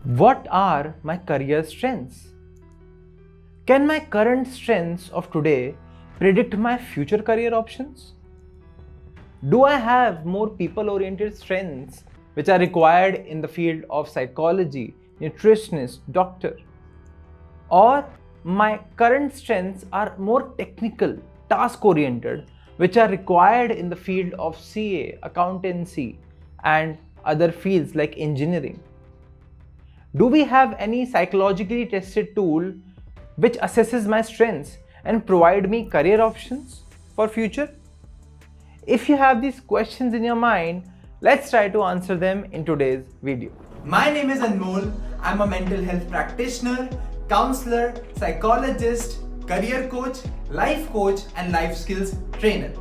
What are my career strengths? Can my current strengths of today predict my future career options? Do I have more people-oriented strengths which are required in the field of psychology, nutritionist, doctor? Or my current strengths are more technical, task-oriented, which are required in the field of CA, accountancy, and other fields like engineering? Do we have any psychologically tested tool which assesses my strengths and provide me career options for future? If you have these questions in your mind, let's try to answer them in today's video. My name is Anmol. I'm a mental health practitioner, counselor, psychologist, career coach, and life skills trainer.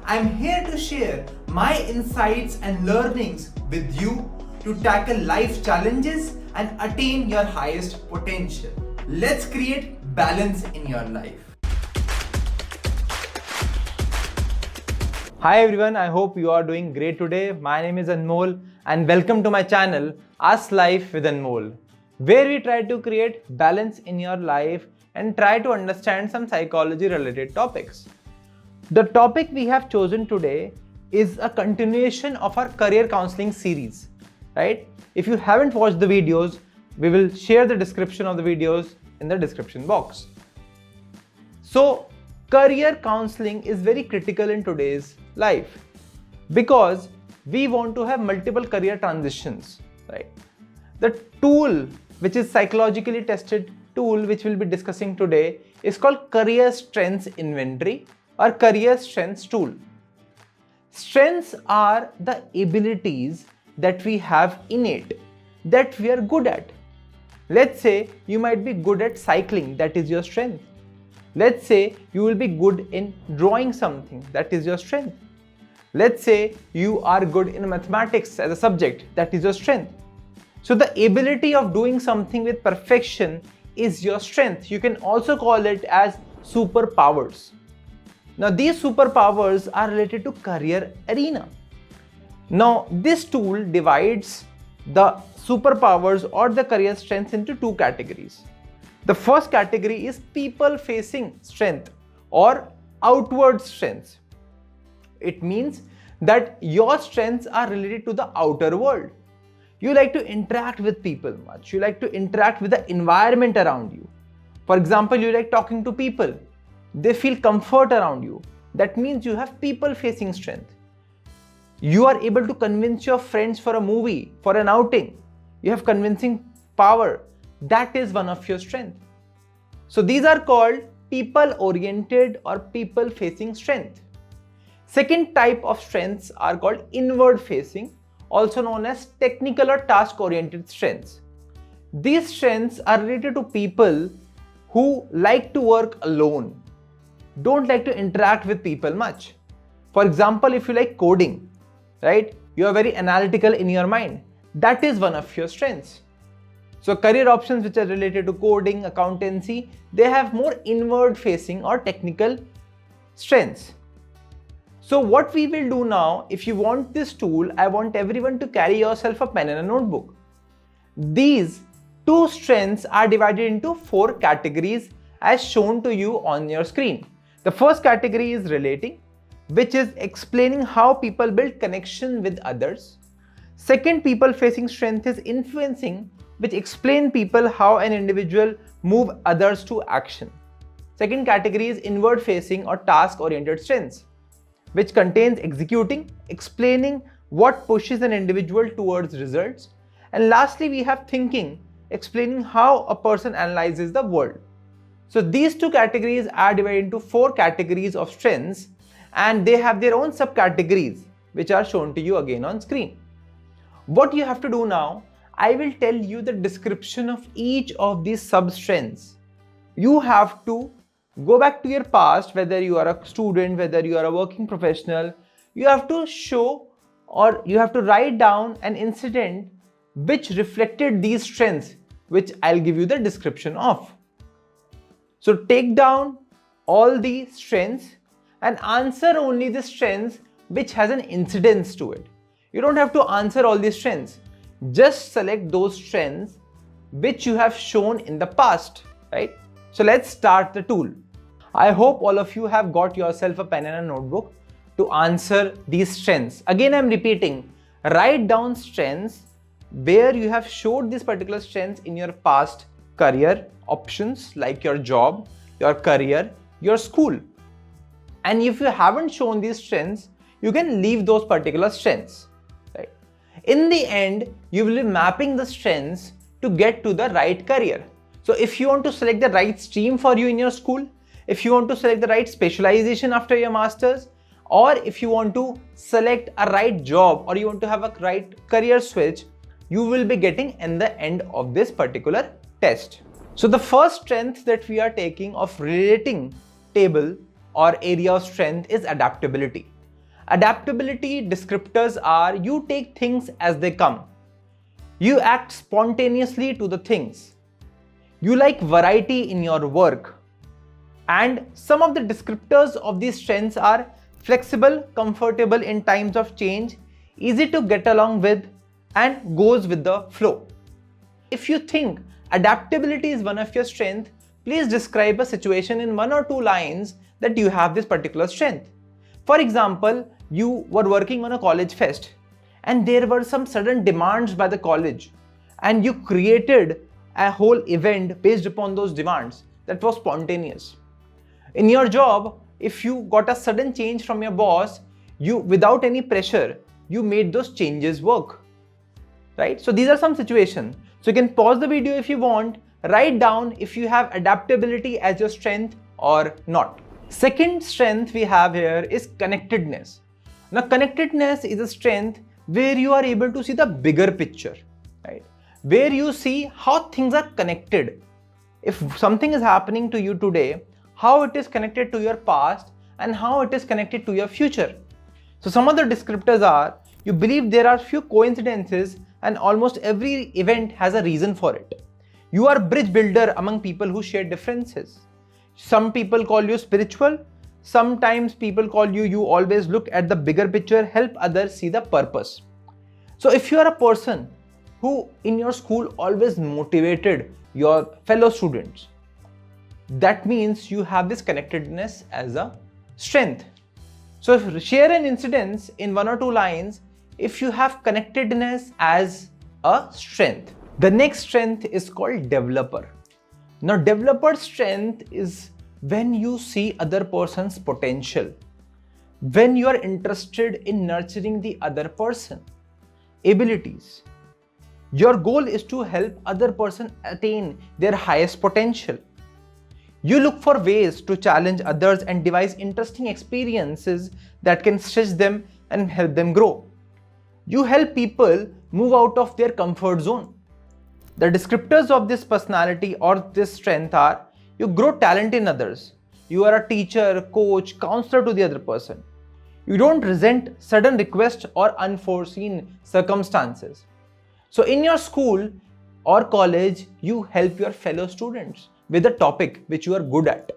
I'm here to share my insights and learnings with you to tackle life challenges and attain your highest potential. Let's create balance in your life. Hi everyone, I hope you are doing great today. My name is Anmol and welcome to my channel Ask Life with Anmol, where we try to create balance in your life and try to understand some psychology related topics. The topic we have chosen today is a continuation of our career counseling series, right? If you haven't watched the videos, we will share the description of the videos in the description box. So, career counseling is very critical in today's life because we want to have multiple career transitions, right? The tool, which is psychologically tested tool, which we'll be discussing today, is called Career Strengths Inventory or Career Strengths Tool. Strengths are the abilities that we have innate, that we are good at. Let's say you might be good at cycling, that is your strength. Let's say you will be good in drawing something, that is your strength. Let's say you are good in mathematics as a subject, that is your strength. So the ability of doing something with perfection is your strength. You can also call it as superpowers. Now these superpowers are related to career arena. Now this tool divides the superpowers or the career strengths into two categories. The first category is people-facing strength or outward strengths. It means that your strengths are related to the outer world. You like to interact with people much. You like to interact with the environment around you. For example, you like talking to people. They feel comfort around you. That means you have people-facing strength. You are able to convince your friends for a movie, for an outing. You have convincing power. That is one of your strengths. So these are called people-oriented or people-facing strength. Second type of strengths are called inward-facing, also known as technical or task-oriented strengths. These strengths are related to people who like to work alone, don't like to interact with people much. For example, if you like coding, right? You are very analytical in your mind. That is one of your strengths. So career options which are related to coding, accountancy, they have more inward facing or technical strengths. So what we will do now, if you want this tool, I want everyone to carry yourself a pen and a notebook. These two strengths are divided into four categories as shown to you on your screen. The first category is relating, which is explaining how people build connection with others. Second people-facing strength is influencing, which explain people how an individual move others to action. Second category is inward-facing or task-oriented strengths, which contains executing, explaining what pushes an individual towards results. And lastly, we have thinking, explaining how a person analyzes the world. So these two categories are divided into four categories of strengths, and they have their own subcategories, which are shown to you again on screen. What you have to do now, I will tell you the description of each of these sub-strengths. You have to go back to your past, whether you are a student, whether you are a working professional. You have to show or you have to write down an incident which reflected these strengths, which I'll give you the description of. So take down all the strengths and answer only the strengths which has an incidence to it. You don't have to answer all these strengths. Just select those strengths which you have shown in the past, right? So let's start the tool. I hope all of you have got yourself a pen and a notebook to answer these strengths. Again, I'm repeating, write down strengths where you have showed these particular strengths in your past career options like your job, your career, your school. And if you haven't shown these strengths, you can leave those particular strengths, right? In the end, you will be mapping the strengths to get to the right career. So if you want to select the right stream for you in your school, if you want to select the right specialization after your masters, or if you want to select a right job or you want to have a right career switch, you will be getting in the end of this particular test. So the first strength that we are taking of relating table or area of strength is adaptability. Adaptability descriptors are you take things as they come. You act spontaneously to the things. You like variety in your work. And some of the descriptors of these strengths are flexible, comfortable in times of change, easy to get along with, and goes with the flow. If you think adaptability is one of your strengths, please describe a situation in 1 or 2 lines that you have this particular strength. For example, you were working on a college fest and there were some sudden demands by the college and you created a whole event based upon those demands that was spontaneous. In your job, if you got a sudden change from your boss, you without any pressure, you made those changes work. Right? So these are some situations. So you can pause the video if you want, write down if you have adaptability as your strength or not. Second strength we have here is connectedness. Now connectedness is a strength where you are able to see the bigger picture, right? Where you see how things are connected. If something is happening to you today, how it is connected to your past and how it is connected to your future. So some of the descriptors are, you believe there are few coincidences and almost every event has a reason for it. You are a bridge builder among people who share differences. Some people call you spiritual. Sometimes people call you always look at the bigger picture, help others see the purpose. So if you are a person who in your school always motivated your fellow students, that means you have this connectedness as a strength. So if share an incident in 1 or 2 lines if you have connectedness as a strength. The next strength is called developer. Now developer strength is when you see other person's potential, when you are interested in nurturing the other person abilities. Your goal is to help other person attain their highest potential. You look for ways to challenge others and devise interesting experiences that can stretch them and help them grow. You help people move out of their comfort zone. The descriptors of this personality or this strength are, you grow talent in others. You are a teacher, coach, counselor to the other person. You don't resent sudden requests or unforeseen circumstances. So in your school or college, you help your fellow students with a topic which you are good at.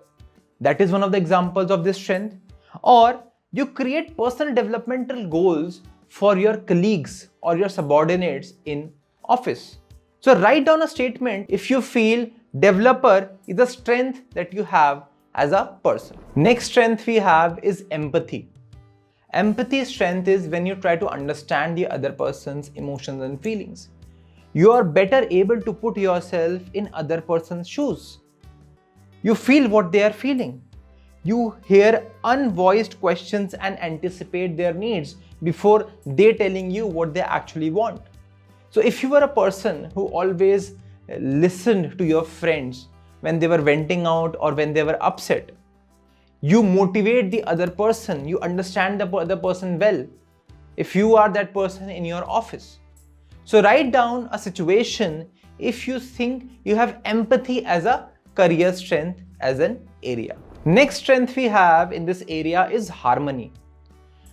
That is one of the examples of this strength. Or you create personal developmental goals for your colleagues or your subordinates in office. So write down a statement if you feel developer is a strength that you have as a person. Next strength we have is empathy. Empathy strength is when you try to understand the other person's emotions and feelings. You are better able to put yourself in other person's shoes. You feel what they are feeling. You hear unvoiced questions and anticipate their needs before they telling you what they actually want. So if you were a person who always listened to your friends when they were venting out or when they were upset, you motivate the other person, you understand the other person well, if you are that person in your office. So write down a situation if you think you have empathy as a career strength as an area. Next strength we have in this area is harmony.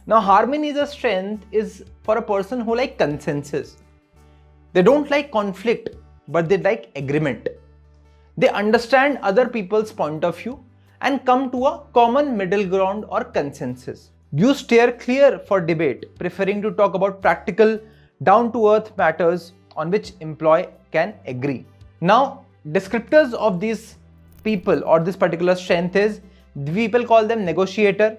Now harmony is a strength is for a person who like consensus. They don't like conflict, but they like agreement. They understand other people's point of view and come to a common middle ground or consensus. You steer clear for debate, preferring to talk about practical, down-to-earth matters on which employee can agree. Now, descriptors of these people or this particular strength is, people call them negotiator,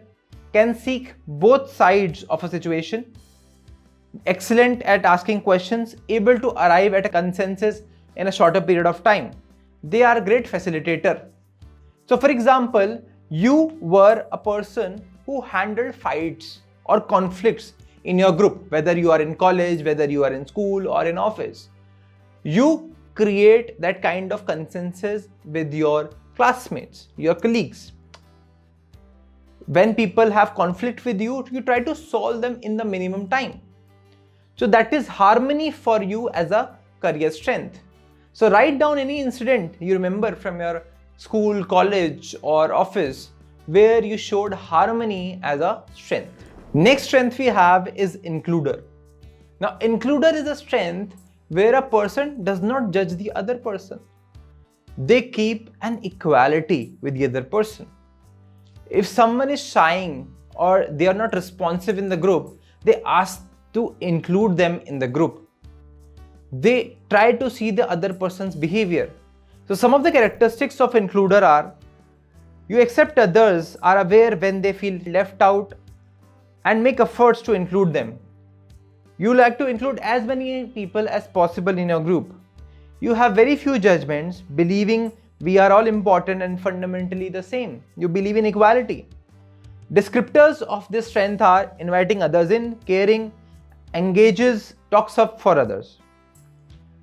can seek both sides of a situation, excellent at asking questions, able to arrive at a consensus in a shorter period of time. They are a great facilitator. So for example, you were a person who handled fights or conflicts in your group, whether you are in college, whether you are in school or in office. You create that kind of consensus with your classmates, your colleagues. When people have conflict with you, you try to solve them in the minimum time. So that is harmony for you as a career strength. So write down any incident you remember from your school, college or office where you showed harmony as a strength. Next strength we have is includer. Now includer is a strength where a person does not judge the other person. They keep an equality with the other person. If someone is shying or they are not responsive in the group, they ask to include them in the group. They try to see the other person's behavior. So some of the characteristics of includer are, you accept others, are aware when they feel left out and make efforts to include them. You like to include as many people as possible in your group. You have very few judgments, believing we are all important and fundamentally the same. You believe in equality. Descriptors of this strength are inviting others in, caring, engages, talks up for others.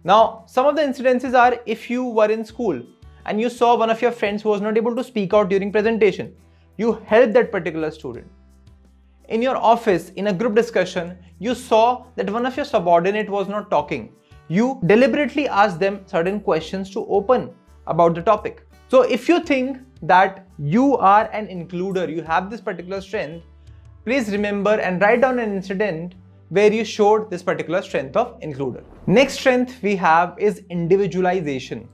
Now, some of the incidences are, if you were in school and you saw one of your friends who was not able to speak out during presentation, you helped that particular student. In your office, in a group discussion, you saw that one of your subordinate was not talking. You deliberately asked them certain questions to open about the topic. So if you think that you are an includer, you have this particular strength, please remember and write down an incident where you showed this particular strength of includer. Next strength we have is individualization.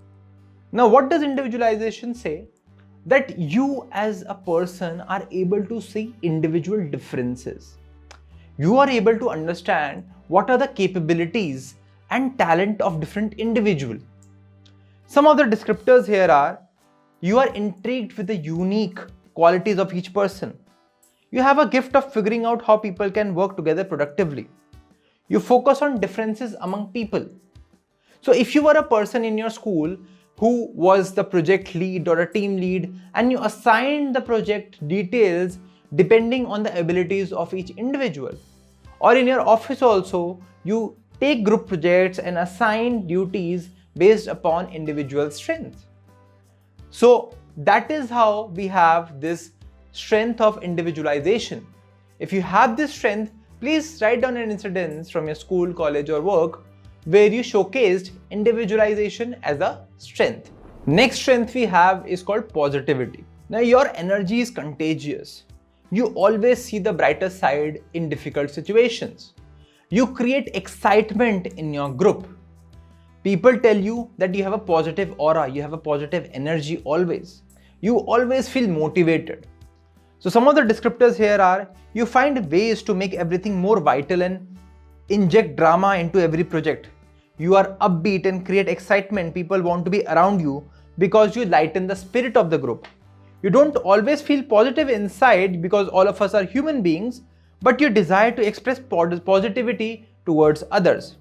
Now what does individualization say? That you as a person are able to see individual differences. You are able to understand what are the capabilities and talent of different individuals. Some of the descriptors here are, you are intrigued with the unique qualities of each person. You have a gift of figuring out how people can work together productively. You focus on differences among people. So if you were a person in your school who was the project lead or a team lead and you assigned the project details depending on the abilities of each individual, or in your office also, you take group projects and assign duties based upon individual strength. So that is how we have this strength of individualization. If you have this strength, please write down an incident from your school, college or work where you showcased individualization as a strength. Next strength we have is called positivity. Now your energy is contagious. You always see the brighter side in difficult situations. You create excitement in your group. People tell you that you have a positive aura, you have a positive energy always. You always feel motivated. So some of the descriptors here are, you find ways to make everything more vital and inject drama into every project. You are upbeat and create excitement. People want to be around you because you lighten the spirit of the group. You don't always feel positive inside because all of us are human beings, but you desire to express positivity towards others.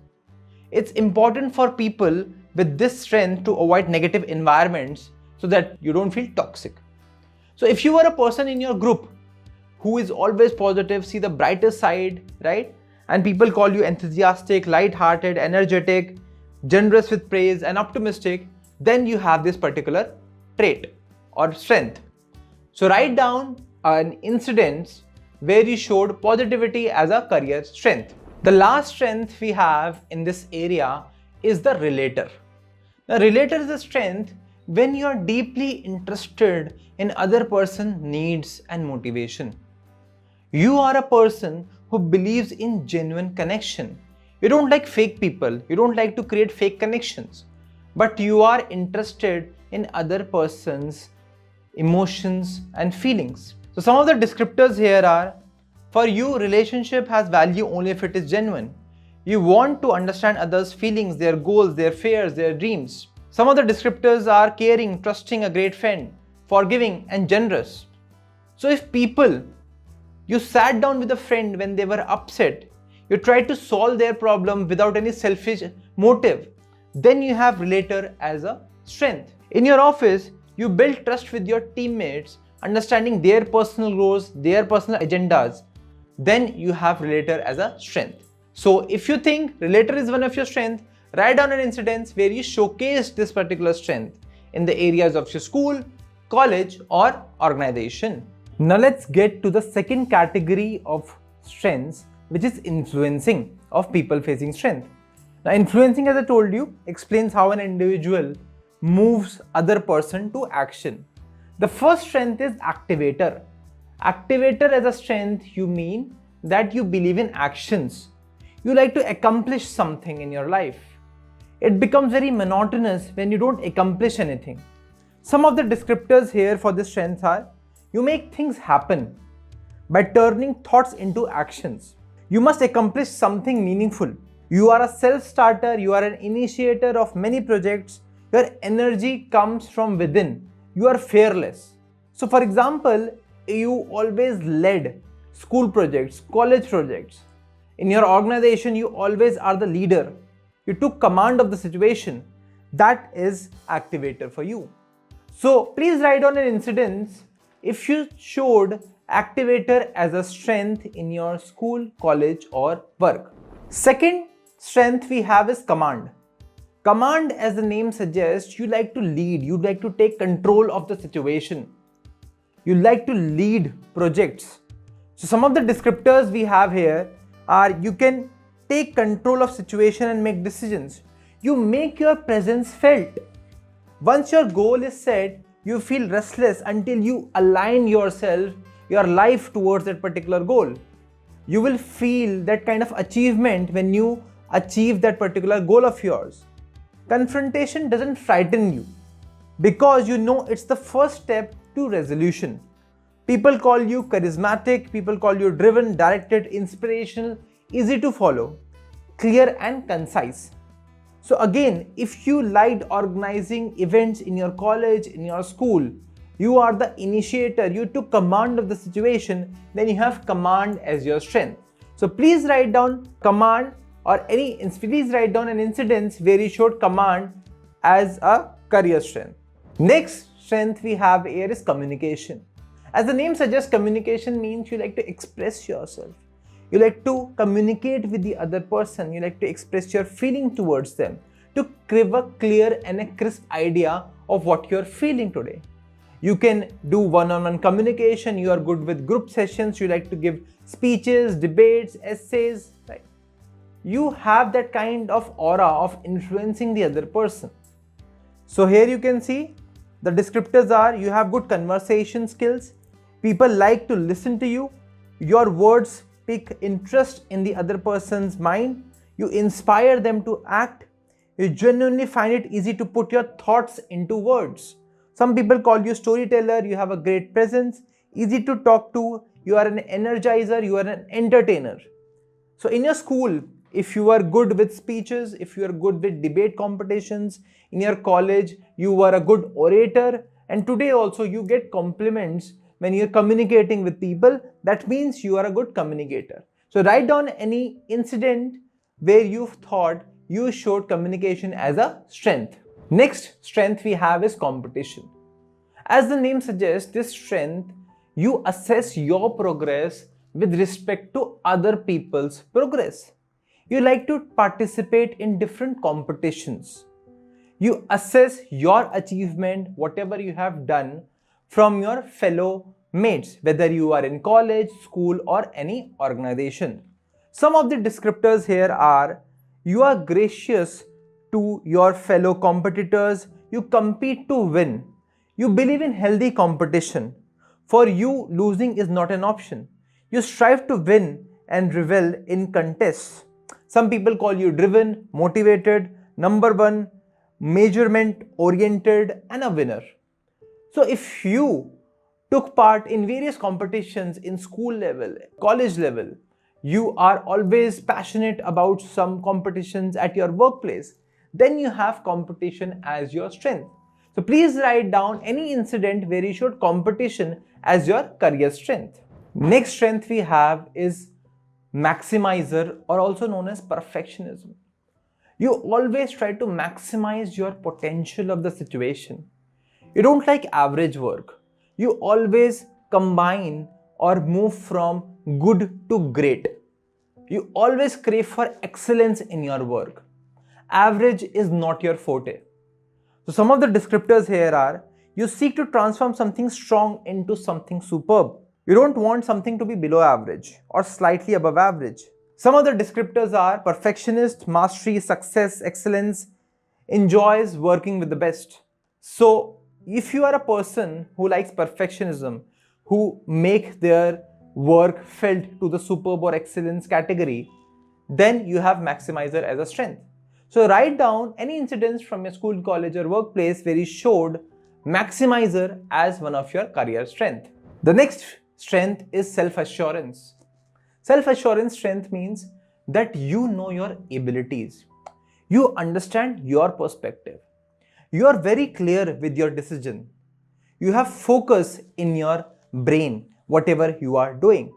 It's important for people with this strength to avoid negative environments so that you don't feel toxic. So if you are a person in your group who is always positive, see the brighter side, right? And people call you enthusiastic, light-hearted, energetic, generous with praise and optimistic, then you have this particular trait or strength. So write down an incident where you showed positivity as a career strength. The last strength we have in this area is the relator. The relator is a strength when you are deeply interested in other person's needs and motivation. You are a person who believes in genuine connection. You don't like fake people. You don't like to create fake connections. But you are interested in other person's emotions and feelings. So some of the descriptors here are, for you, relationship has value only if it is genuine. You want to understand others' feelings, their goals, their fears, their dreams. Some of the descriptors are caring, trusting, a great friend, forgiving, and generous. So if you sat down with a friend when they were upset, you tried to solve their problem without any selfish motive, then you have relator as a strength. In your office, you build trust with your teammates, understanding their personal goals, their personal agendas, then you have relator as a strength. So if you think relator is one of your strengths, write down an incident where you showcased this particular strength in the areas of your school, college, or organization. Now let's get to the second category of strengths, which is influencing of people facing strength. Now influencing, as I told you, explains how an individual moves other person to action. The first strength is activator. Activator as a strength, you mean that you believe in actions. You like to accomplish something in your life. It becomes very monotonous when you don't accomplish anything. Some of the descriptors here for this strength are: you make things happen by turning thoughts into actions. You must accomplish something meaningful. You are a self-starter, you are an initiator of many projects. Your energy comes from within. You are fearless. So for example, you always led school projects, college projects. In your organization, you always are the leader. You took command of the situation. That is activator for you. So please write down an incident if you showed activator as a strength in your school, college, or work. Second strength we have is command. Command, as the name suggests, you like to lead, you like to take control of the situation. You like to lead projects. So some of the descriptors we have here are: you can take control of situation and make decisions. You make your presence felt. Once your goal is set, you feel restless until you align yourself, your life towards that particular goal. You will feel that kind of achievement when you achieve that particular goal of yours. Confrontation doesn't frighten you because you know it's the first step to resolution. People call you charismatic, people call you driven, directed, inspirational, easy to follow, clear and concise. So again, if you liked organizing events in your college, in your school, you are the initiator, you took command of the situation, then you have command as your strength. So please write down command, or please write down an incident where you showed command as a career strength. Next strength we have here is communication. As the name suggests, communication means you like to express yourself. You like to communicate with the other person. You like to express your feeling towards them, to give a clear and a crisp idea of what you're feeling today. You can do one-on-one communication. You are good with group sessions. You like to give speeches, debates, essays, right? You have that kind of aura of influencing the other person. So here you can see the descriptors are: you have good conversation skills. People like to listen to you. Your words pique interest in the other person's mind. You inspire them to act. You genuinely find it easy to put your thoughts into words. Some people call you storyteller. You have a great presence, easy to talk to. You are an energizer. You are an entertainer. So in your school, if you are good with speeches, if you are good with debate competitions, in your college, you are a good orator. And today also you get compliments when you're communicating with people. That means you are a good communicator. So write down any incident where you thought you showed communication as a strength. Next strength we have is competition. As the name suggests, this strength, you assess your progress with respect to other people's progress. You like to participate in different competitions. You assess your achievement, whatever you have done, from your fellow mates, whether you are in college, school, or any organization. Some of the descriptors here are: you are gracious to your fellow competitors. You compete to win. You believe in healthy competition. For you, losing is not an option. You strive to win and revel in contests. Some people call you driven, motivated, number one, measurement oriented, and a winner. So if you took part in various competitions in school level, college level, you are always passionate about some competitions at your workplace, then you have competition as your strength. So please write down any incident where you showed competition as your career strength. Next strength we have is maximizer, or also known as perfectionism. You always try to maximize your potential of the situation. You don't like average work. You always combine or move from good to great. You always crave for excellence in your work. Average is not your forte. So some of the descriptors here are: you seek to transform something strong into something superb. You don't want something to be below average or slightly above average. Some of the descriptors are perfectionist, mastery, success, excellence, enjoys working with the best. So if you are a person who likes perfectionism, who make their work felt to the superb or excellence category, then you have maximizer as a strength. So write down any incidents from your school, college or workplace where you showed maximizer as one of your career strength. The next strength is self-assurance. Self-assurance strength means that you know your abilities. You understand your perspective. You are very clear with your decision. You have focus in your brain, whatever you are doing.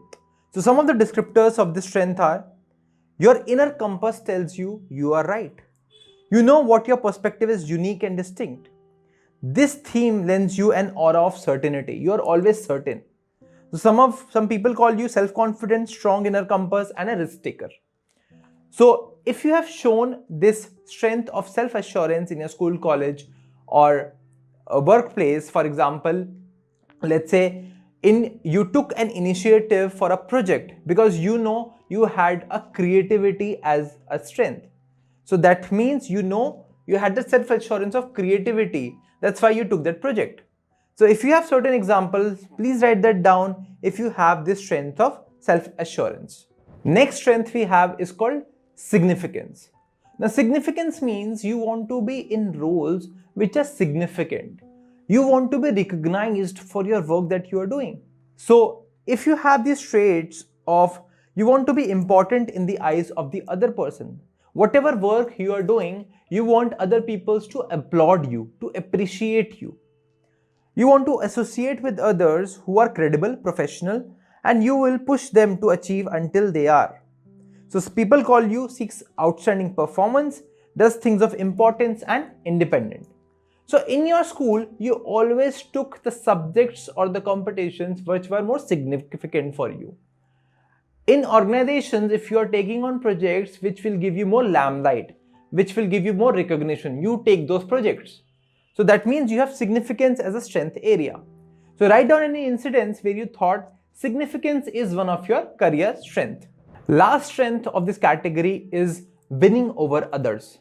So some of the descriptors of this strength are: your inner compass tells you you are right. You know what your perspective is unique and distinct. This theme lends you an aura of certainty. You are always certain. So some people call you self-confident, strong inner compass, and a risk taker. So if you have shown this strength of self-assurance in your school, college or a workplace, for example, let's say you took an initiative for a project because you know you had a creativity as a strength. So that means you know you had the self-assurance of creativity. That's why you took that project. So if you have certain examples, please write that down if you have this strength of self-assurance. Next strength we have is called significance. Now significance means you want to be in roles which are significant. You want to be recognized for your work that you are doing. So if you have these traits of you want to be important in the eyes of the other person, whatever work you are doing, you want other people to applaud you, to appreciate you. You want to associate with others who are credible, professional, and you will push them to achieve until they are. So people call you seeks outstanding performance, does things of importance and independent. So in your school, you always took the subjects or the competitions which were more significant for you. In organizations, if you are taking on projects which will give you more limelight, which will give you more recognition, you take those projects. So that means you have significance as a strength area. So write down any incidents where you thought significance is one of your career strength. Last strength of this category is winning over others.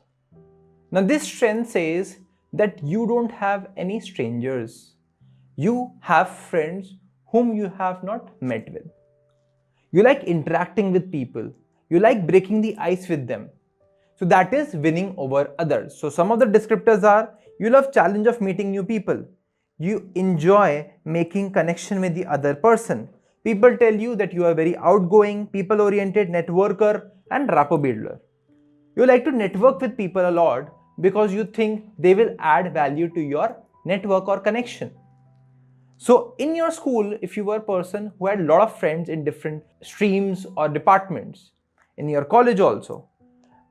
Now this strength says that you don't have any strangers. You have friends whom you have not met with. You like interacting with people. You like breaking the ice with them. So that is winning over others. So some of the descriptors are: you love challenge of meeting new people. You enjoy making connection with the other person. People tell you that you are very outgoing, people-oriented, networker, and rapport builder. You like to network with people a lot because you think they will add value to your network or connection. So in your school, if you were a person who had a lot of friends in different streams or departments, in your college also,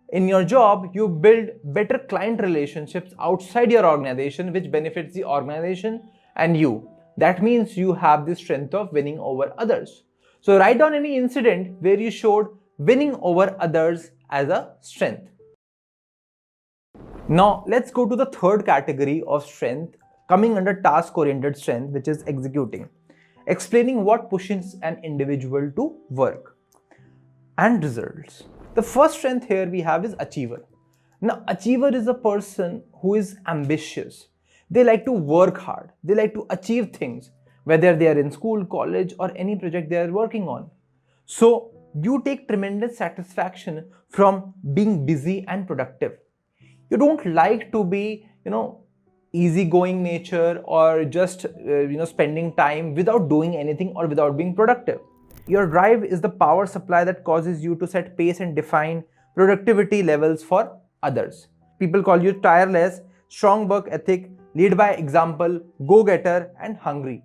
in your job, you build better client relationships outside your organization, which benefits the organization and you. That means you have the strength of winning over others. So write down any incident where you showed winning over others as a strength. Now let's go to the third category of strength coming under task-oriented strength, which is executing. Explaining what pushes an individual to work and results. The first strength here we have is achiever. Now achiever is a person who is ambitious. They like to work hard. They like to achieve things, whether they are in school, college or any project they are working on. So you take tremendous satisfaction from being busy and productive. You don't like to be, easygoing nature or just, spending time without doing anything or without being productive. Your drive is the power supply that causes you to set pace and define productivity levels for others. People call you tireless, strong work ethic, lead by example, go-getter, and hungry.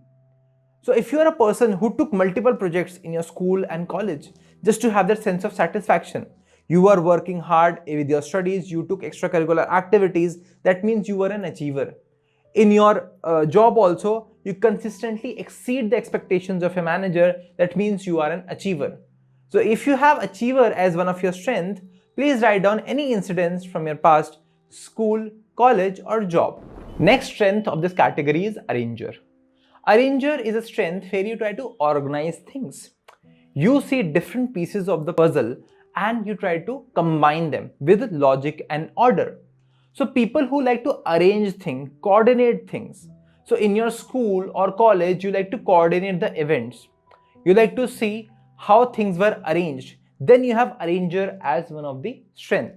So if you are a person who took multiple projects in your school and college just to have that sense of satisfaction, you are working hard with your studies, you took extracurricular activities, that means you were an achiever. In your job also, you consistently exceed the expectations of a manager, that means you are an achiever. So if you have achiever as one of your strengths, please write down any incidents from your past, school, college or job. Next strength of this category is arranger. Arranger is a strength where you try to organize things. You see different pieces of the puzzle and you try to combine them with logic and order. So people who like to arrange things, coordinate things. So in your school or college, you like to coordinate the events. You like to see how things were arranged. Then you have arranger as one of the strength.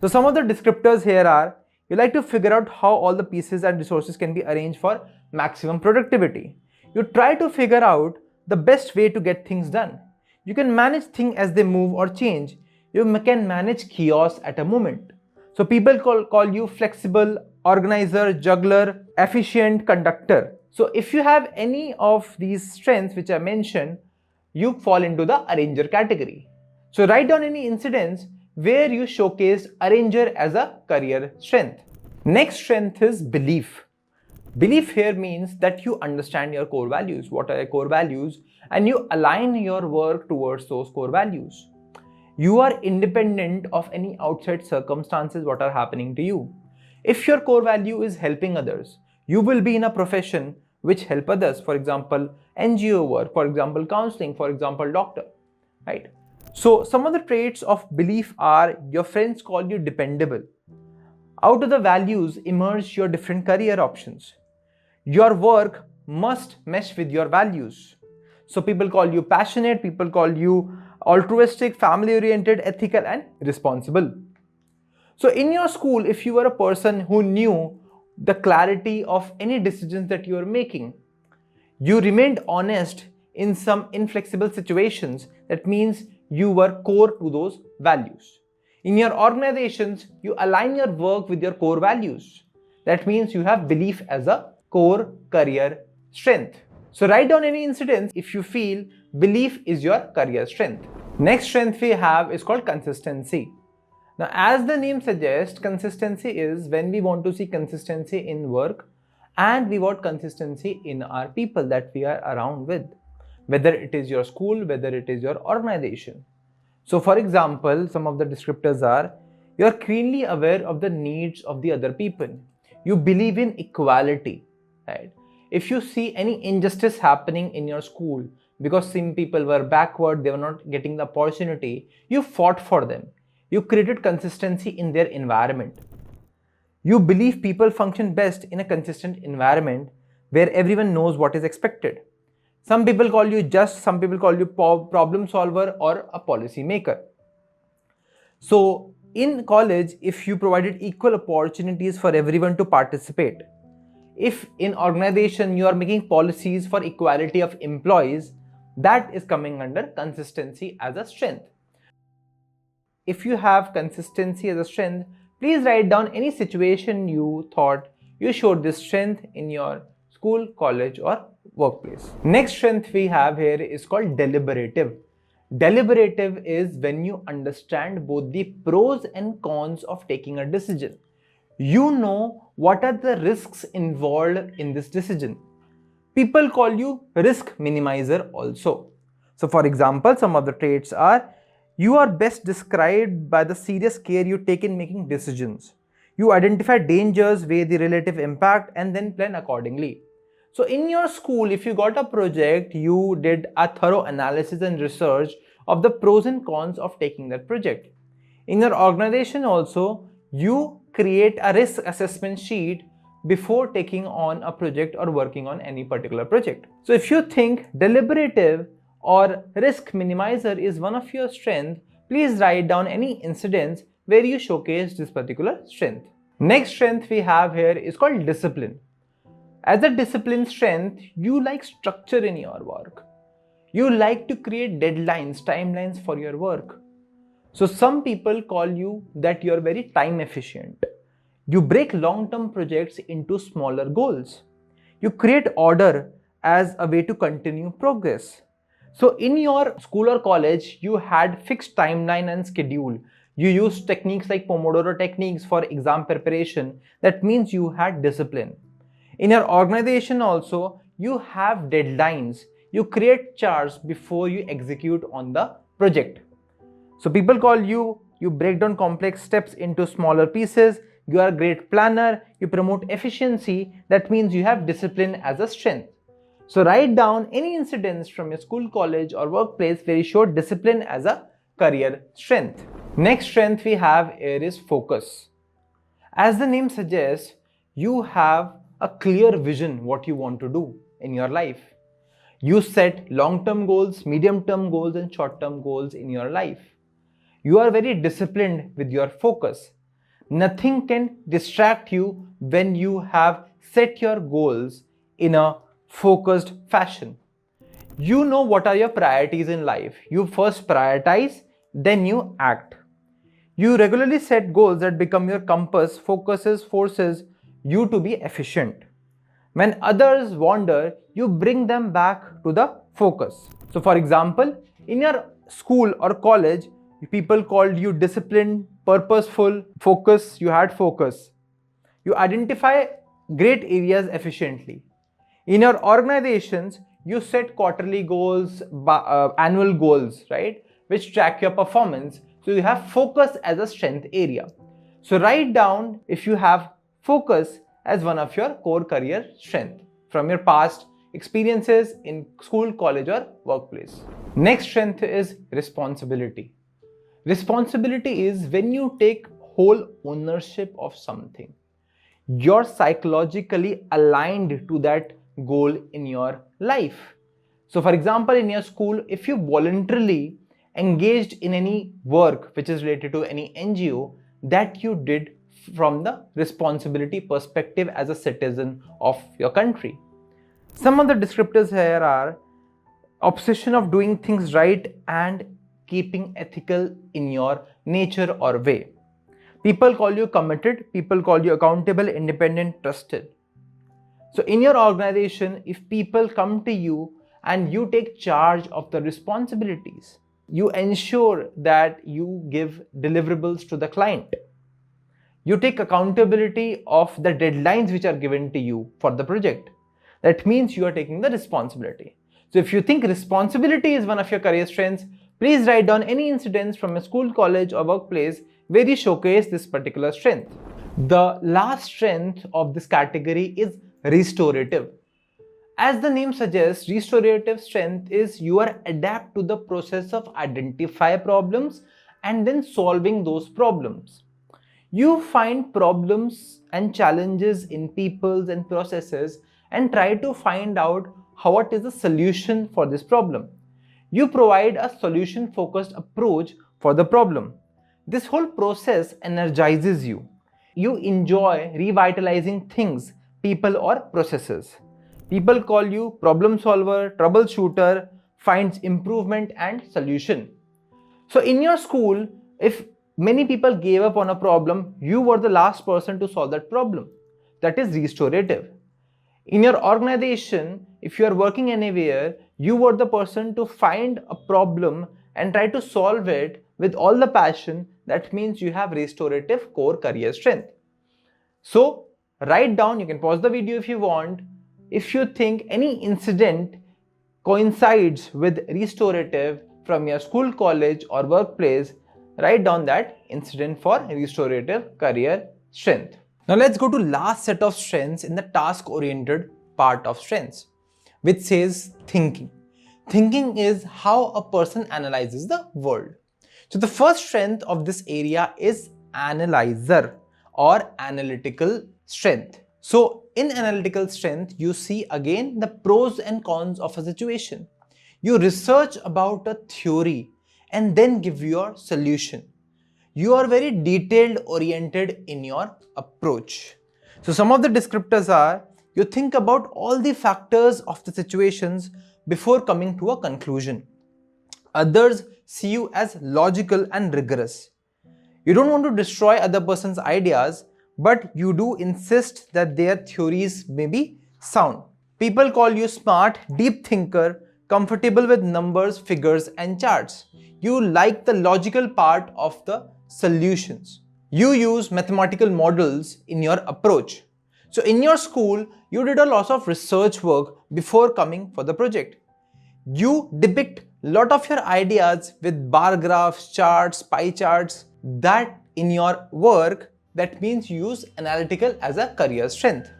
So some of the descriptors here are, you like to figure out how all the pieces and resources can be arranged for maximum productivity. You try to figure out the best way to get things done. You can manage things as they move or change. You can manage chaos at a moment. So people call you flexible, organizer, juggler, efficient, conductor. So if you have any of these strengths which I mentioned, you fall into the arranger category. So write down any incidents where you showcased arranger as a career strength. Next strength is belief. Belief here means that you understand your core values. What are your core values? And you align your work towards those core values. You are independent of any outside circumstances what are happening to you. If your core value is helping others, you will be in a profession which help others. For example, NGO work, for example, counseling, for example, doctor, right? So some of the traits of belief are, your friends call you dependable. Out of the values emerge your different career options. Your work must mesh with your values. So people call you passionate, people call you altruistic, family oriented, ethical and responsible. So in your school, if you were a person who knew the clarity of any decisions that you are making, you remained honest in some inflexible situations, that means you were core to those values. In your organizations, you align your work with your core values. That means you have belief as a core career strength. So write down any incidents if you feel belief is your career strength. Next strength we have is called consistency. Now, as the name suggests, consistency is when we want to see consistency in work and we want consistency in our people that we are around with, whether it is your school, whether it is your organization. So for example, some of the descriptors are, you are keenly aware of the needs of the other people. You believe in equality, right? If you see any injustice happening in your school because some people were backward, they were not getting the opportunity, you fought for them. You created consistency in their environment. You believe people function best in a consistent environment where everyone knows what is expected. Some people call you just, some people call you problem solver or a policy maker. So in college, if you provided equal opportunities for everyone to participate, if in organization you are making policies for equality of employees, that is coming under consistency as a strength. If you have consistency as a strength, please write down any situation you thought you showed this strength in your school, college or workplace. Next strength we have here is called deliberative. Deliberative is when you understand both the pros and cons of taking a decision. You know what are the risks involved in this decision. People call you risk minimizer also. So for example, some of the traits are, you are best described by the serious care you take in making decisions. You identify dangers, weigh the relative impact and then plan accordingly. So in your school, if you got a project, you did a thorough analysis and research of the pros and cons of taking that project. In your organization also, you create a risk assessment sheet before taking on a project or working on any particular project. So if you think deliberative or risk minimizer is one of your strengths, please write down any incidents where you showcase this particular strength. Next strength we have here is called discipline. As a discipline strength, you like structure in your work. You like to create deadlines, timelines for your work. So some people call you that you're very time efficient. You break long-term projects into smaller goals. You create order as a way to continue progress. So in your school or college, you had fixed timeline and schedule. You used techniques like Pomodoro techniques for exam preparation. That means you had discipline. In your organization also, you have deadlines. You create charts before you execute on the project. So people call you, you break down complex steps into smaller pieces, you are a great planner, you promote efficiency. That means you have discipline as a strength. So write down any incidents from your school, college or workplace where you showed discipline as a career strength. Next strength we have here is focus. As the name suggests, you have a clear vision what you want to do in your life. You set long-term goals, medium-term goals and short-term goals in your life. You are very disciplined with your focus. Nothing can distract you when you have set your goals in a focused fashion. You know what are your priorities in life. You first prioritize, then you act. You regularly set goals that become your compass, forces you to be efficient. When others wander, you bring them back to the focus. So for example, in your school or college, people called you disciplined, purposeful, focus, you had focus. You identify great areas efficiently. In your organizations, you set quarterly goals, annual goals, right? Which track your performance. So you have focus as a strength area. So write down if you have focus as one of your core career strength from your past experiences in school, college or workplace. Next strength is responsibility. Responsibility is when you take whole ownership of something. You're psychologically aligned to that goal in your life. So for example, in your school, if you voluntarily engaged in any work which is related to any NGO, that you did from the responsibility perspective as a citizen of your country. Some of the descriptors here are obsession of doing things right and keeping ethical in your nature or way. People call you committed, people call you accountable, independent, trusted. So in your organization, if people come to you and you take charge of the responsibilities, you ensure that you give deliverables to the client. You take accountability of the deadlines which are given to you for the project. That means you are taking the responsibility. So if you think responsibility is one of your career strengths, please write down any incidents from a school, college or workplace where you showcase this particular strength. The last strength of this category is restorative. As the name suggests, restorative strength is you are adapt to the process of identify problems and then solving those problems. You find problems and challenges in peoples and processes and try to find out what is the solution for this problem. You provide a solution-focused approach for the problem. This whole process energizes you. You enjoy revitalizing things, people or processes. People call you problem solver, troubleshooter, finds improvement and solution. So in your school, if many people gave up on a problem, you were the last person to solve that problem. That is restorative. In your organization, if you are working anywhere, you were the person to find a problem and try to solve it with all the passion. That means you have restorative core career strength. So write down, you can pause the video if you want. If you think any incident coincides with restorative from your school, college or workplace, write down that incident for restorative career strength. Now let's go to last set of strengths in the task-oriented part of strengths, which says thinking. Thinking is how a person analyzes the world. So the first strength of this area is analyzer or analytical strength. So in analytical strength, you see again the pros and cons of a situation. You research about a theory and then give your solution. You are very detailed oriented in your approach. So some of the descriptors are, you think about all the factors of the situations before coming to a conclusion. Others see you as logical and rigorous. You don't want to destroy other person's ideas, but you do insist that their theories may be sound. People call you smart, deep thinker, comfortable with numbers, figures, and charts. You like the logical part of the solutions. You use mathematical models in your approach. So in your school, you did a lot of research work before coming for the project. You depict a lot of your ideas with bar graphs, charts, pie charts. That in your work, that means you use analytical as a career strength.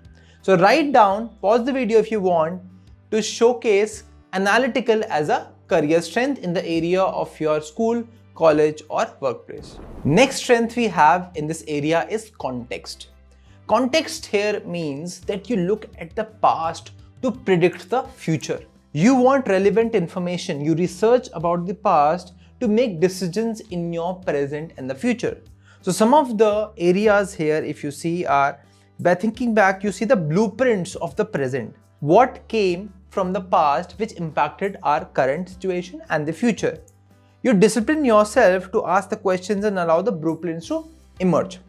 So write down, pause the video if you want, to showcase analytical as a career strength in the area of your school, college or workplace. Next strength we have in this area is context. Context here means that you look at the past to predict the future. You want relevant information. You research about the past to make decisions in your present and the future. So some of the areas here, if you see, are by thinking back, you see the blueprints of the present. What came from the past which impacted our current situation and the future. You discipline yourself to ask the questions and allow the blueprints to emerge.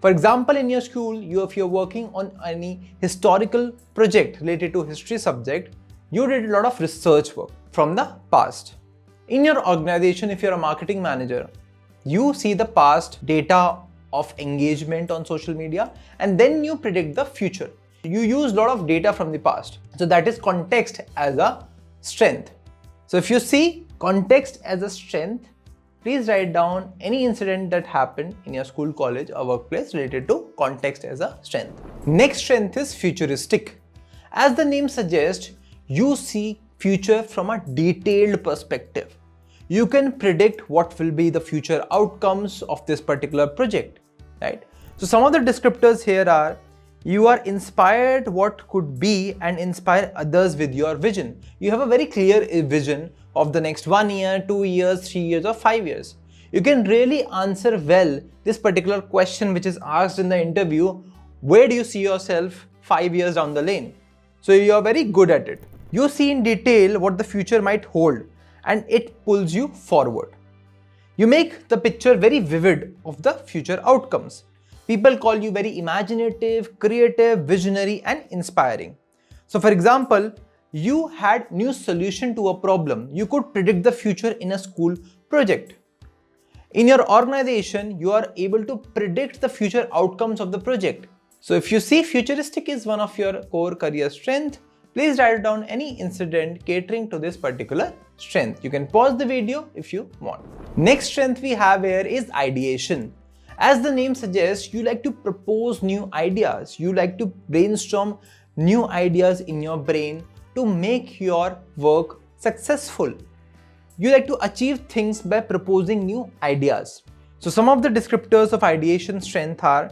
For example, in your school, if you're working on any historical project related to history subject, you did a lot of research work from the past. In your organization, if you're a marketing manager, you see the past data of engagement on social media and then you predict the future. You use a lot of data from the past. So that is context as a strength. So if you see context as a strength, please write down any incident that happened in your school, college or workplace related to context as a strength. Next strength is futuristic. As the name suggests, you see future from a detailed perspective. You can predict what will be the future outcomes of this particular project, right? So some of the descriptors here are, you are inspired what could be and inspire others with your vision. You have a very clear vision of the next 1 year, 2 years, 3 years or 5 years. You can really answer well this particular question which is asked in the interview, where do you see yourself 5 years down the lane? So you are very good at it. You see in detail what the future might hold and it pulls you forward. You make the picture very vivid of the future outcomes. People call you very imaginative, creative, visionary and inspiring. So for example, you had new solution to a problem. You could predict the future in a school project. In your organization, you are able to predict the future outcomes of the project. So if you see futuristic is one of your core career strength, please write down any incident catering to this particular strength. You can pause the video if you want. Next strength we have here is ideation. As the name suggests, you like to propose new ideas. You like to brainstorm new ideas in your brain to make your work successful. You like to achieve things by proposing new ideas. So some of the descriptors of ideation strength are,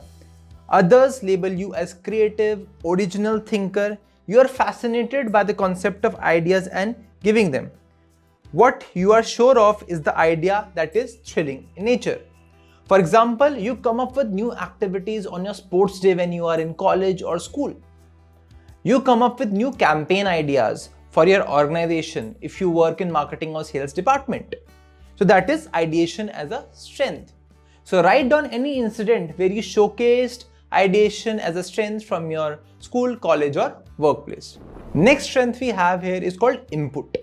others label you as creative, original thinker. You are fascinated by the concept of ideas and giving them. What you are sure of is the idea that is thrilling in nature. For example, you come up with new activities on your sports day when you are in college or school. You come up with new campaign ideas for your organization if you work in marketing or sales department. So that is ideation as a strength. So write down any incident where you showcased ideation as a strength from your school, college or workplace. Next strength we have here is called input.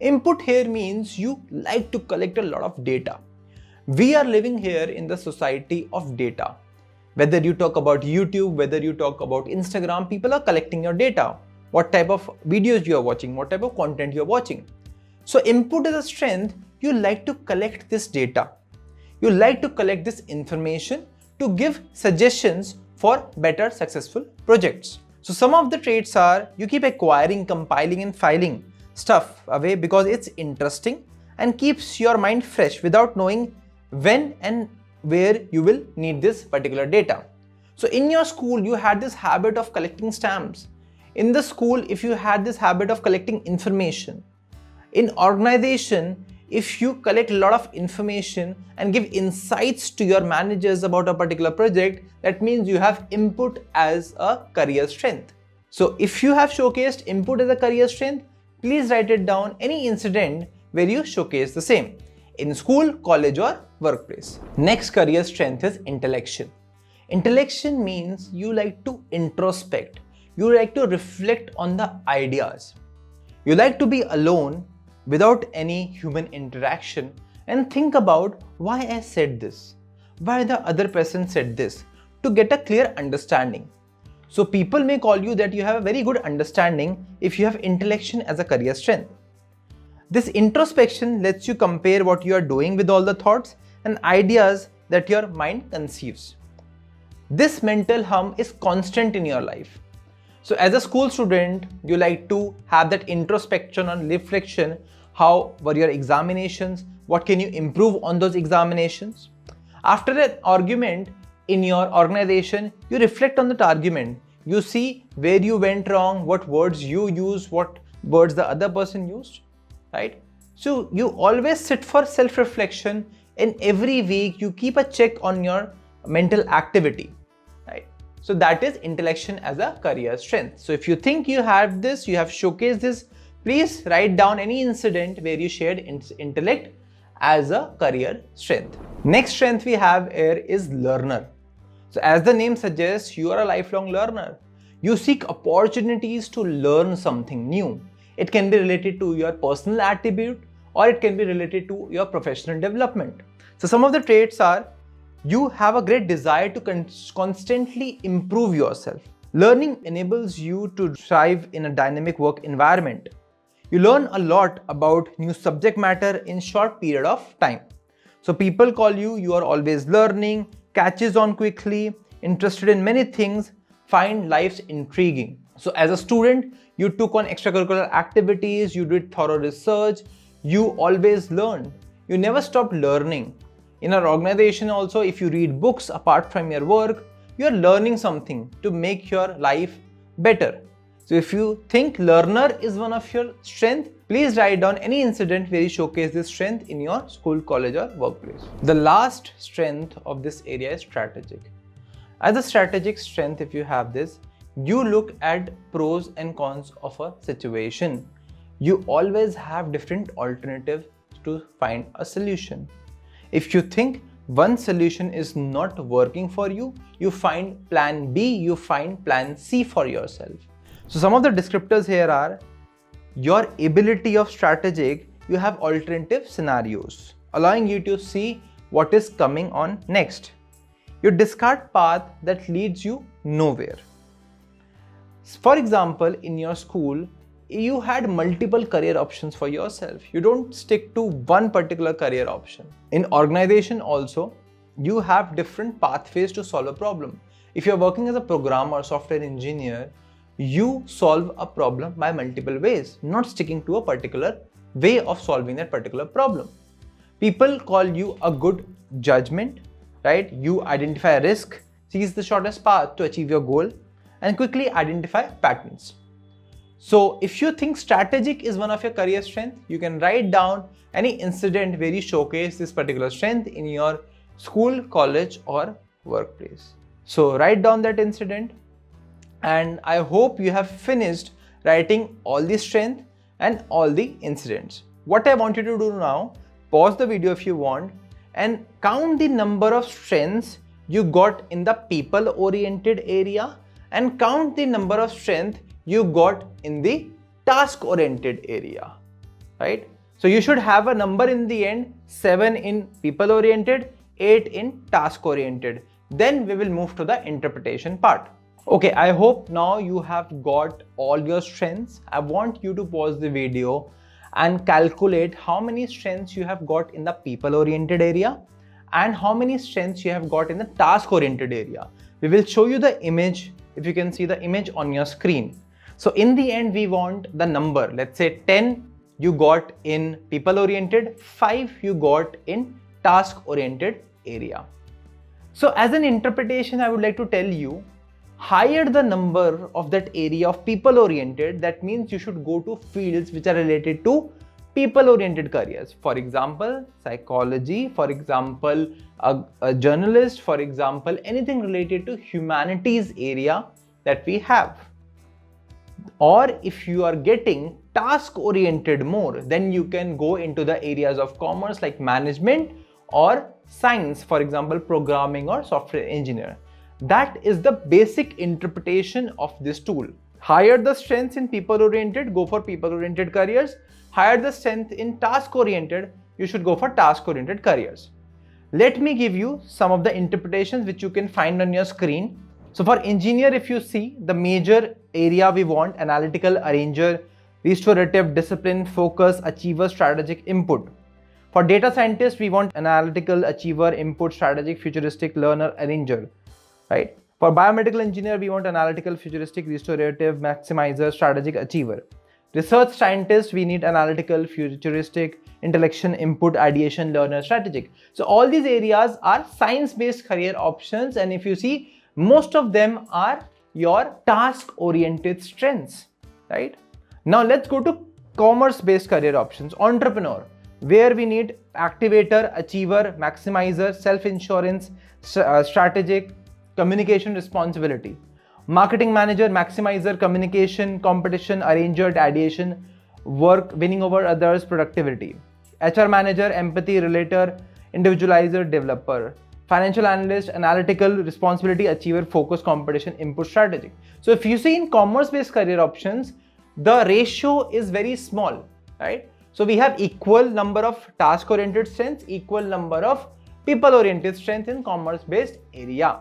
Input here means you like to collect a lot of data. We are living here in the society of data. Whether you talk about YouTube, whether you talk about Instagram, people are collecting your data. What type of videos you are watching, what type of content you are watching. So input is a strength. You like to collect this data. You like to collect this information to give suggestions for better successful projects. So some of the traits are, you keep acquiring, compiling and filing stuff away because it's interesting and keeps your mind fresh without knowing when and where you will need this particular data. So in your school, you had this habit of collecting stamps. In the school, if you had this habit of collecting information. In organization, if you collect a lot of information and give insights to your managers about a particular project, that means you have input as a career strength. So if you have showcased input as a career strength, please write it down any incident where you showcase the same in school, college or workplace. Next career strength is intellection. Intellection means you like to introspect, you like to reflect on the ideas. You like to be alone without any human interaction and think about why I said this, why the other person said this, to get a clear understanding. So people may call you that you have a very good understanding if you have intellection as a career strength. This introspection lets you compare what you are doing with all the thoughts and ideas that your mind conceives. This mental hum is constant in your life. So as a school student, you like to have that introspection and reflection. How were your examinations? What can you improve on those examinations? After an argument in your organization, you reflect on that argument. You see where you went wrong, what words you used, what words the other person used, right? So you always sit for self-reflection, and every week you keep a check on your mental activity, right? So that is intellection as a career strength. So if you think you have this, you have showcased this, please write down any incident where you shared intellect as a career strength. Next strength we have here is learner. So as the name suggests, you are a lifelong learner. You seek opportunities to learn something new. It can be related to your personal attribute or it can be related to your professional development. So some of the traits are: you have a great desire to constantly improve yourself. Learning enables you to thrive in a dynamic work environment. You learn a lot about new subject matter in short period of time. So people call you are always learning, catches on quickly, interested in many things, find life intriguing. So as a student, you took on extracurricular activities, you did thorough research, you always learned. You never stopped learning. In our organization also, if you read books apart from your work, you are learning something to make your life better. So if you think learner is one of your strengths, please write down any incident where you showcase this strength in your school, college or workplace. The last strength of this area is strategic. As a strategic strength, if you have this, you look at pros and cons of a situation. You always have different alternatives to find a solution. If you think one solution is not working for you, you find plan B, you find plan C for yourself. So some of the descriptors here are: your ability of strategic, you have alternative scenarios, allowing you to see what is coming on next. You discard path that leads you nowhere. For example, in your school, you had multiple career options for yourself. You don't stick to one particular career option. In organization also, you have different pathways to solve a problem. If you're working as a programmer or software engineer, you solve a problem by multiple ways, not sticking to a particular way of solving that particular problem. People call you a good judgment, right? You identify a risk, seize the shortest path to achieve your goal, and quickly identify patterns. So if you think strategic is one of your career strengths, you can write down any incident where you showcase this particular strength in your school, college or workplace. So write down that incident, and I hope you have finished writing all the strength and all the incidents. What I want you to do now, pause the video if you want and count the number of strengths you got in the people oriented area and count the number of strength you got in the task oriented area, right? So you should have a number in the end, 7 in people oriented, 8 in task oriented. Then we will move to the interpretation part. Okay, I hope now you have got all your strengths. I want you to pause the video and calculate how many strengths you have got in the people oriented area and how many strengths you have got in the task oriented area. We will show you the image, if you can see the image on your screen. So in the end, we want the number. Let's say 10 you got in people oriented, 5 you got in task oriented area. So as an interpretation, I would like to tell you, higher the number of that area of people oriented, that means you should go to fields which are related to people oriented careers. For example, psychology, for example, a journalist, for example, anything related to humanities area that we have. Or if you are getting task oriented more, then you can go into the areas of commerce like management or science, for example, programming or software engineer. That is the basic interpretation of this tool. Higher the strengths in people-oriented, go for people-oriented careers. Higher the strength in task-oriented, you should go for task-oriented careers. Let me give you some of the interpretations which you can find on your screen. So for engineer, if you see the major area we want: analytical, arranger, restorative, discipline, focus, achiever, strategic, input. For data scientist, we want analytical, achiever, input, strategic, futuristic, learner, arranger, right? For biomedical engineer, we want analytical, futuristic, restorative, maximizer, strategic, achiever. Research scientist, we need analytical, futuristic, intellection, input, ideation, learner, strategic. So all these areas are science-based career options, and if you see, most of them are your task-oriented strengths, right? Now let's go to commerce-based career options. Entrepreneur, where we need activator, achiever, maximizer, self-insurance, strategic, communication, responsibility. Marketing manager, maximizer, communication, competition, arranger, ideation, work, winning over others, productivity. HR manager, empathy, relator, individualizer, developer. Financial analyst, analytical, responsibility, achiever, focus, competition, input, strategic. So if you see in commerce-based career options, the ratio is very small, right? So we have equal number of task-oriented strengths, equal number of people-oriented strength in commerce-based area.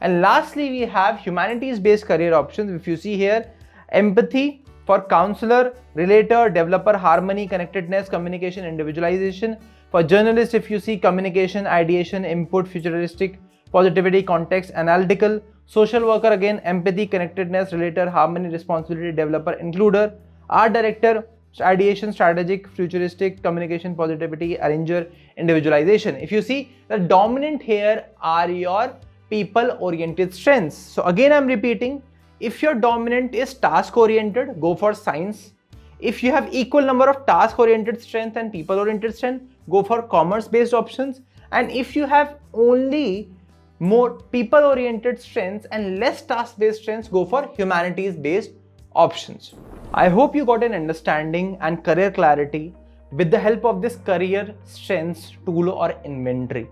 And lastly, we have humanities-based career options. If you see here, empathy for counselor, relator, developer, harmony, connectedness, communication, individualization. For journalist, if you see communication, ideation, input, futuristic, positivity, context, analytical. Social worker, again, empathy, connectedness, relator, harmony, responsibility, developer, includer. Art director, ideation, strategic, futuristic, communication, positivity, arranger, individualization. If you see, the dominant here are your people-oriented strengths. So again, I'm repeating, if your dominant is task-oriented, go for science. If you have equal number of task-oriented strength and people-oriented strength, go for commerce-based options. And if you have only more people-oriented strengths and less task-based strengths, go for humanities-based options. I hope you got an understanding and career clarity with the help of this career strengths tool or inventory.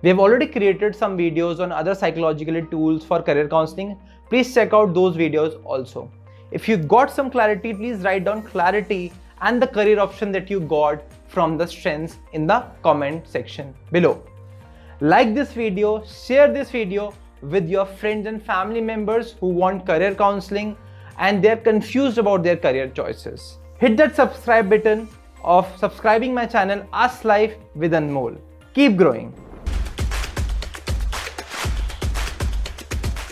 We have already created some videos on other psychological tools for career counseling. Please check out those videos also. If you got some clarity, please write down clarity and the career option that you got from the strengths in the comment section below. Like this video, share this video with your friends and family members who want career counseling and they're confused about their career choices. Hit that subscribe button of subscribing my channel Ask Life with Anmol. Keep growing.